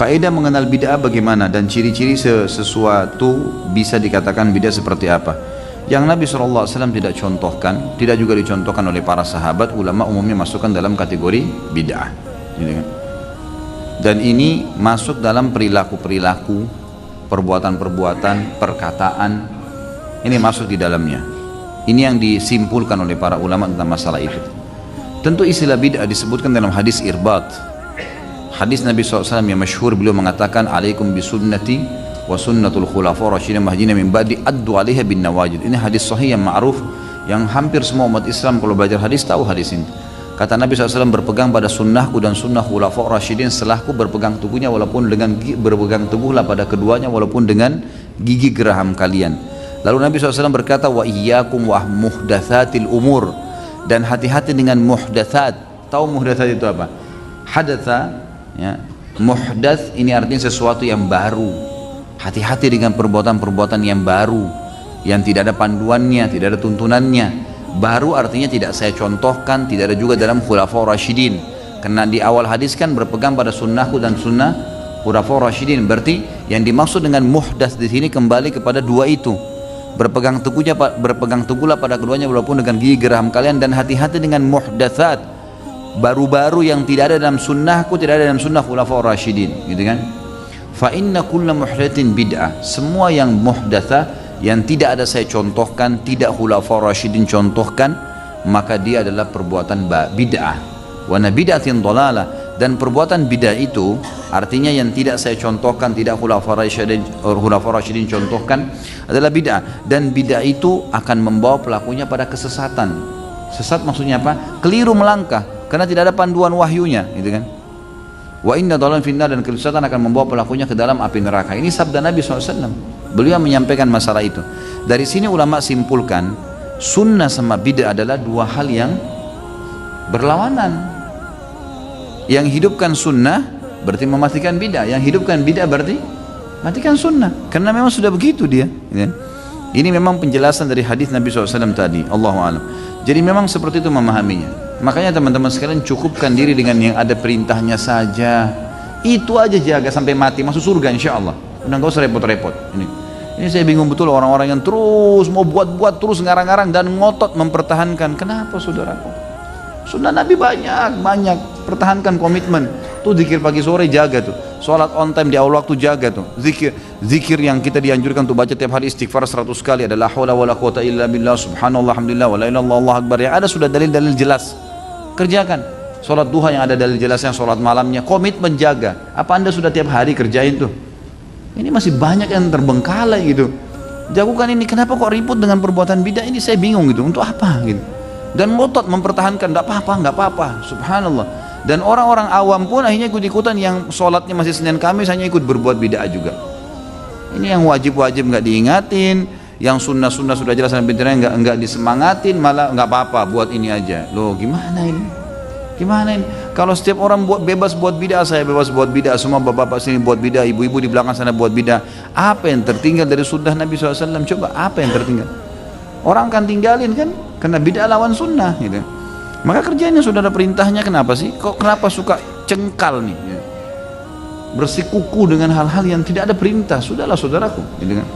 Kaidah mengenal bid'ah bagaimana dan ciri-ciri sesuatu bisa dikatakan bid'ah seperti apa? Yang Nabi SAW tidak contohkan, tidak juga dicontohkan oleh para sahabat, ulama umumnya masukkan dalam kategori bid'ah. Dan ini masuk dalam perilaku-perilaku, perbuatan-perbuatan, perkataan, ini masuk di dalamnya. Ini yang disimpulkan oleh para ulama tentang masalah itu. Tentu istilah bid'ah disebutkan dalam hadis Irbat. Hadis Nabi SAW yang masyhur, beliau mengatakan, alaikum bisunnati wa sunnatul khulafa rasyidin mahdiyyin min ba'di addu 'alaiha bin nawajid. Ini hadis sahih yang ma'ruf, yang hampir semua umat Islam kalau belajar hadis tahu hadis ini. Kata Nabi SAW, berpegang pada sunnahku dan sunnah khulafa rasyidin setelahku, berpegang teguhnya walaupun dengan berpegang teguhlah pada keduanya walaupun dengan gigi geraham kalian. Lalu Nabi SAW berkata, wa iyyakum wa muhdatsatil umur, dan hati-hati dengan muhdatsat. Tahu muhdatsat itu apa? Hadatsa, ya, muhdats ini artinya sesuatu yang baru. Hati-hati dengan perbuatan-perbuatan yang baru, yang tidak ada panduannya, tidak ada tuntunannya. Baru artinya tidak saya contohkan, tidak ada juga dalam khulafaur rasyidin. Karena di awal hadis kan berpegang pada sunnahku dan sunnah khulafaur rasyidin. Berarti yang dimaksud dengan muhdats di sini kembali kepada dua itu. Berpegang teguhlah pada keduanya walaupun dengan gigi geraham kalian, dan hati-hati dengan muhdatsat, baru-baru yang tidak ada dalam sunnahku, tidak ada dalam sunnah khulafaur rasyidin, gitu kan? Fa inna kulla muhdatsin bid'ah, semua yang muhdatsah yang tidak ada saya contohkan, tidak khulafaur rasyidin contohkan, maka dia adalah perbuatan bid'ah. Wa bid'atin dhalalah, dan perbuatan bid'ah itu artinya yang tidak saya contohkan, tidak khulafaur rasyidin contohkan adalah bid'ah, dan bid'ah itu akan membawa pelakunya pada kesesatan. Sesat maksudnya apa? Keliru melangkah, karena tidak ada panduan wahyunya, gitu kan? Wa inna dhalalan finnar, dan kesesatan akan membawa pelakunya ke dalam api neraka. Ini sabda Nabi SAW. Beliau menyampaikan masalah itu. Dari sini ulama simpulkan, sunnah sama bid'ah adalah dua hal yang berlawanan. Yang hidupkan sunnah berarti mematikan bid'ah, yang hidupkan bid'ah berarti matikan sunnah. Karena memang sudah begitu dia, gitu kan? Ini memang penjelasan dari hadis Nabi SAW tadi. Allahu a'lam. Jadi memang seperti itu memahaminya. Makanya teman-teman sekalian, cukupkan diri dengan yang ada perintahnya saja. Itu aja jaga sampai mati, masuk surga insya Allah. Udah gak usah repot-repot. Ini saya bingung betul orang-orang yang terus mau buat-buat, terus ngarang-ngarang dan ngotot mempertahankan. Kenapa saudaraku? Sunnah Nabi banyak. Pertahankan komitmen. Tuh zikir pagi sore jaga tuh. Sholat on time di awal waktu jaga tuh. Zikir yang kita dianjurkan untuk baca tiap hari, istighfar 100 kali, adalah haula wala quwata illa billah, subhanallah, alhamdulillah, wa la ilaha illallah, Allahu akbar. Yang ada sudah dalil-dalil jelas. Kerjakan. Sholat duha yang ada dalil jelasnya, sholat malamnya, komitmen jaga. Apa Anda sudah tiap hari kerjain tuh? Ini masih banyak yang terbengkalai gitu. Jagokan ini, kenapa kok ribut dengan perbuatan bidah ini? Saya bingung gitu, untuk apa gitu. Dan ngotot mempertahankan, enggak apa-apa, subhanallah. Dan orang-orang awam pun akhirnya ikut-ikutan, yang sholatnya masih Senin Kamis hanya ikut berbuat bid'ah juga. Ini yang wajib-wajib nggak diingatin, yang sunnah-sunnah sudah jelas dan pintarnya nggak disemangatin, malah nggak apa-apa buat ini aja. Loh gimana ini? Gimana ini? Kalau setiap orang bebas buat bid'ah, saya bebas buat bid'ah, semua bapak-bapak sini buat bid'ah, ibu-ibu di belakang sana buat bid'ah, apa yang tertinggal dari sunnah Nabi SAW? Coba apa yang tertinggal? Orang akan tinggalin kan? Karena bid'ah lawan sunnah gitu. Maka kerjanya sudah ada perintahnya, kenapa sih? Kenapa suka cengkal nih? Bersikuku dengan hal-hal yang tidak ada perintah? Sudahlah saudaraku, gitu kan?